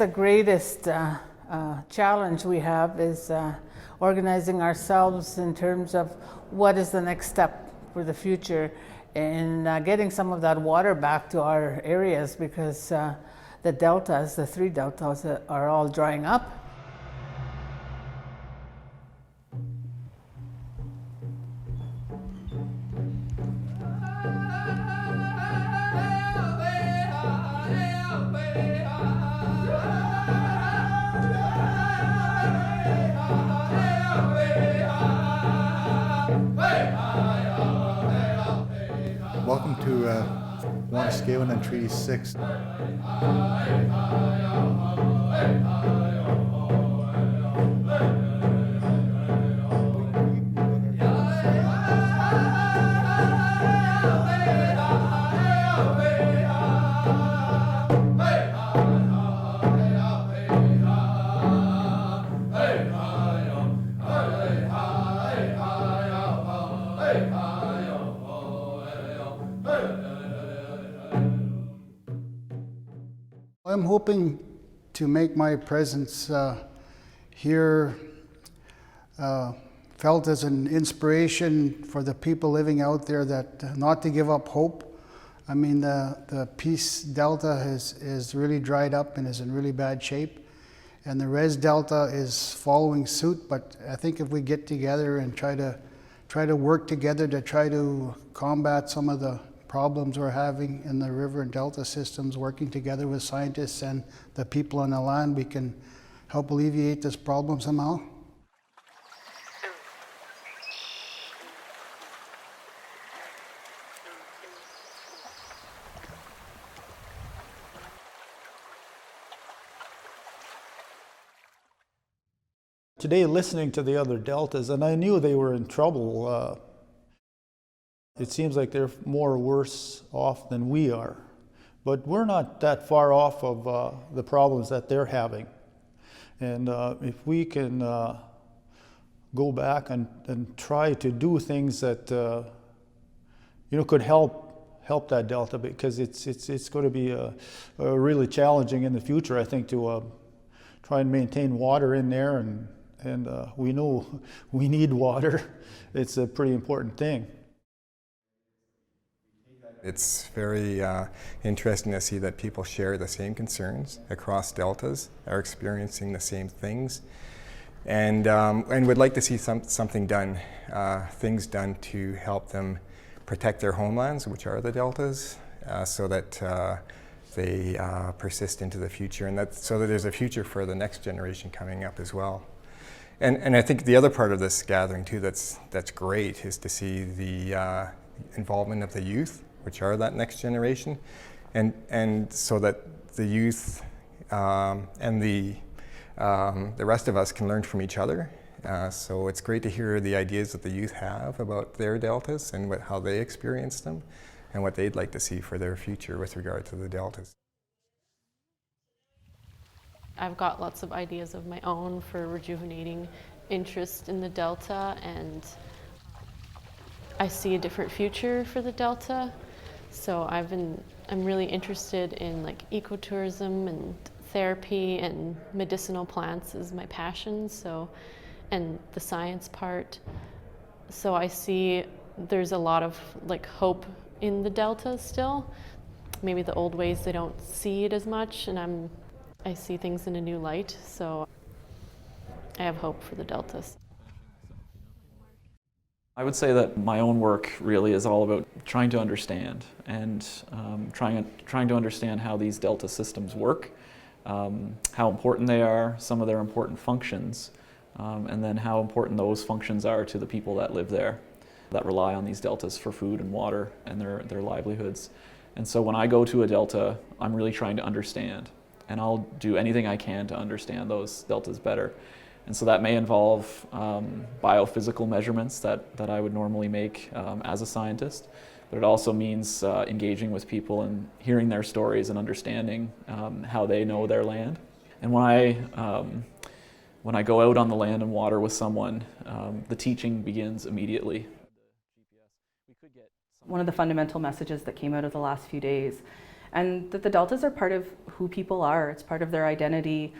the greatest challenge we have is organizing ourselves in terms of what is the next step for the future in getting some of that water back to our areas, because the deltas, the 3 deltas, are all drying up. Welcome to Saskatchewan and Treaty 6. I'm hoping to make my presence here felt as an inspiration for the people living out there, that not to give up hope. I mean, the Peace Delta is really dried up and is in really bad shape, and the Res Delta is following suit. But I think if we get together and try to work together to try to combat some of the problems we're having in the river and delta systems, working together with scientists and the people on the land, we can help alleviate this problem somehow. Today, listening to the other deltas, and I knew they were in trouble. It seems like they're more worse off than we are, but we're not that far off of the problems that they're having. And if we can go back and try to do things that could help that delta, because it's going to be really challenging in the future, I think, to try and maintain water in there, and we know we need water. It's a pretty important thing. It's very interesting to see that people share the same concerns across deltas, are experiencing the same things, and would like to see something done, things done to help them protect their homelands, which are the deltas, so that they persist into the future, and so that there's a future for the next generation coming up as well. And I think the other part of this gathering too that's great is to see the involvement of the youth, which are that next generation, and so that the youth and the rest of us can learn from each other. So it's great to hear the ideas that the youth have about their deltas and how they experience them, and what they'd like to see for their future with regard to the deltas. I've got lots of ideas of my own for rejuvenating interest in the delta, and I see a different future for the delta. So I'm really interested in like ecotourism and therapy, and medicinal plants is my passion. So, and the science part. So I see there's a lot of like hope in the delta still. Maybe the old ways, they don't see it as much, and I see things in a new light. So I have hope for the deltas. I would say that my own work really is all about trying to understand, and trying to understand how these delta systems work, how important they are, some of their important functions, and then how important those functions are to the people that live there, that rely on these deltas for food and water and their livelihoods. And so when I go to a delta, I'm really trying to understand, and I'll do anything I can to understand those deltas better. And so that may involve biophysical measurements that I would normally make as a scientist, but it also means engaging with people and hearing their stories and understanding how they know their land. And when I go out on the land and water with someone, the teaching begins immediately. One of the fundamental messages that came out of the last few days and that the deltas are part of who people are. It's part of their identity.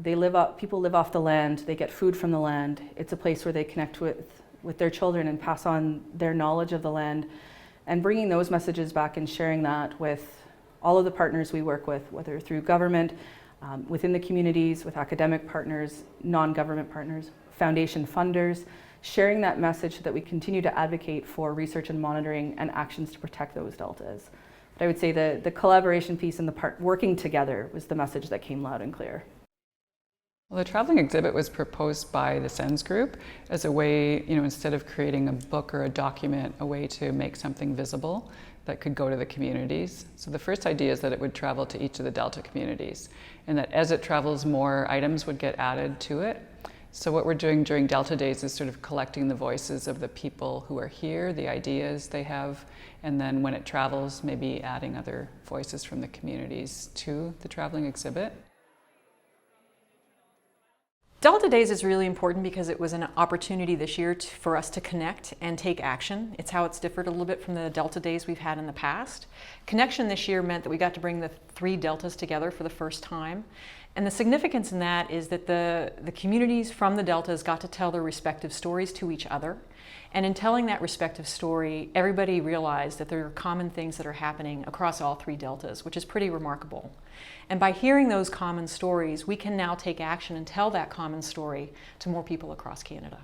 People live off the land, they get food from the land. It's a place where they connect with their children and pass on their knowledge of the land. And bringing those messages back and sharing that with all of the partners we work with, whether through government, within the communities, with academic partners, non-government partners, foundation funders, sharing that message so that we continue to advocate for research and monitoring and actions to protect those deltas. But I would say the collaboration piece and the working together was the message that came loud and clear. Well, the traveling exhibit was proposed by the SENS group as a way, instead of creating a book or a document, a way to make something visible that could go to the communities. So the first idea is that it would travel to each of the Delta communities, and that as it travels, more items would get added to it. So what we're doing during Delta Days is sort of collecting the voices of the people who are here, the ideas they have, and then when it travels, maybe adding other voices from the communities to the traveling exhibit. Delta Days is really important because it was an opportunity this year for us to connect and take action. It's how it's differed a little bit from the Delta Days we've had in the past. Connection this year meant that we got to bring the 3 deltas together for the first time. And the significance in that is that the communities from the deltas got to tell their respective stories to each other. And in telling that respective story, everybody realized that there are common things that are happening across all 3 deltas, which is pretty remarkable. And by hearing those common stories, we can now take action and tell that common story to more people across Canada.